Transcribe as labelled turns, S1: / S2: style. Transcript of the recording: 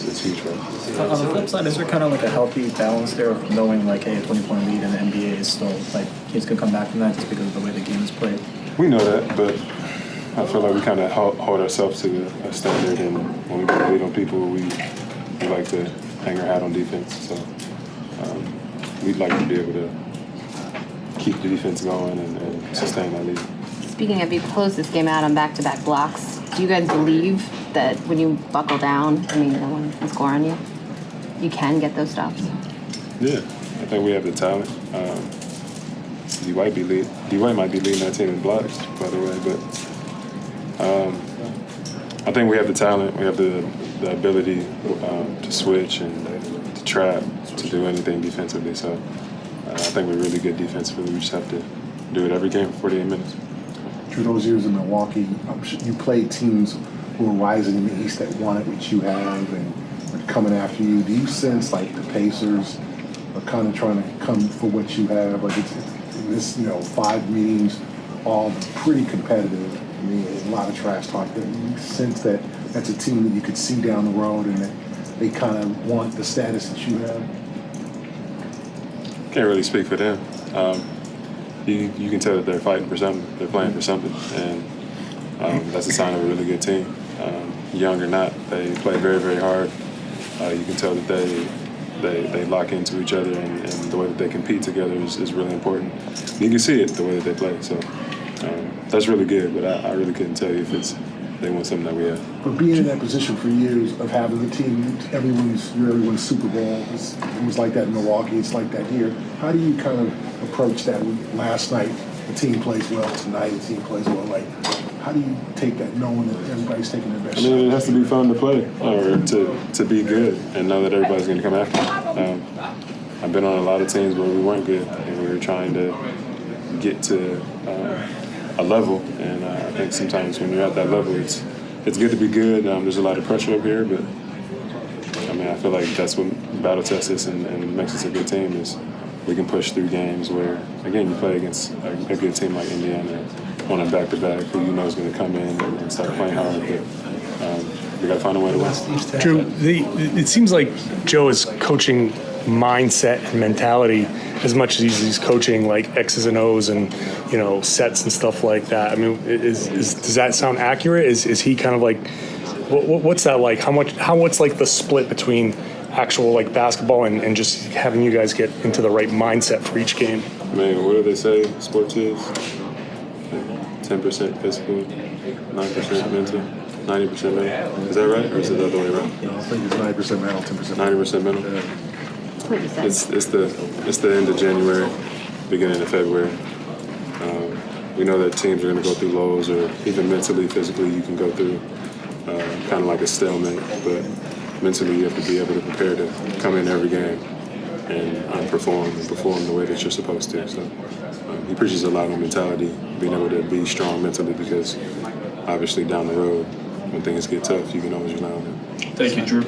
S1: it's huge for us.
S2: On the flip side, is there kind of like a healthy balance there of knowing like, hey, a 20-point lead in the NBA is still like kids can come back from that just because of the way the game is played?
S1: We know that, but I feel like we kind of hold ourselves to a standard, and when we get a lead on people, we like to hang our hat on defense. So we'd like to be able to keep the defense going and sustain that lead.
S3: Speaking of, you closed this game out on back-to-back blocks. Do you guys believe that when you buckle down, I mean, no one can score on you, you can get those stops?
S1: Yeah, I think we have the talent. D-White might be leading that team in blocks, by the way, but I think we have the talent. We have the ability to switch and to trap, to do anything defensively. So I think we're really good defensively. We just have to do it every game for 48 minutes.
S4: Through those years in Milwaukee, you played teams who are rising in the East that wanted what you have and are coming after you. Do you sense like the Pacers are kind of trying to come for what you have? Like it's in this, 5 meetings, all pretty competitive. I mean, a lot of trash talk. Do you sense that that's a team that you could see down the road and that they kind of want the status that you have?
S1: Can't really speak for them. You can tell that they're fighting for something. They're playing for something, and that's a sign of a really good team. Young or not, they play very, very hard. You can tell that they lock into each other, and the way that they compete together is really important. You can see it the way that they play. So that's really good, but I really couldn't tell you if they want something that we have.
S4: But being in that position for years of having the team, you're everyone's Super Bowl. It was like that in Milwaukee. It's like that here. How do you kind of approach that? Last night, the team plays well. Tonight, the team plays well. Like, how do you take that, knowing that everybody's taking their best shot?
S1: It has to be fun to play, or to be good, and know that everybody's going to come after you. I've been on a lot of teams where we weren't good, and we were trying to get to a level, and I think sometimes when you're at that level, it's good to be good. There's a lot of pressure up here, but I feel like that's what battle tests us and makes us a good team is we can push through games where, again, you play against a good team like Indiana on a back-to-back who you know is going to come in and start playing hard, but we got to find a way to win.
S5: Jrue, it seems like Joe is coaching mindset and mentality as much as he's coaching like X's and O's and sets and stuff like that. I mean, does that sound accurate? Is he kind of like what's that like? What's like the split between actual like basketball and just having you guys get into the right mindset for each game?
S1: I mean, what do they say sports is? 10% physical, 9% mental, 90% mental. Is that right, or is it the other way around?
S4: No, I think it's 9% mental, 10%
S1: 90% mental.
S4: Yeah.
S1: It's the end of January, beginning of February. We know that teams are going to go through lows, or even mentally, physically, you can go through kind of like a stalemate. But mentally, you have to be able to prepare to come in every game and perform the way that you're supposed to. So he preaches a lot on mentality, being able to be strong mentally, because obviously down the road, when things get tough, you can always rely on him.
S2: Thank you, Jrue.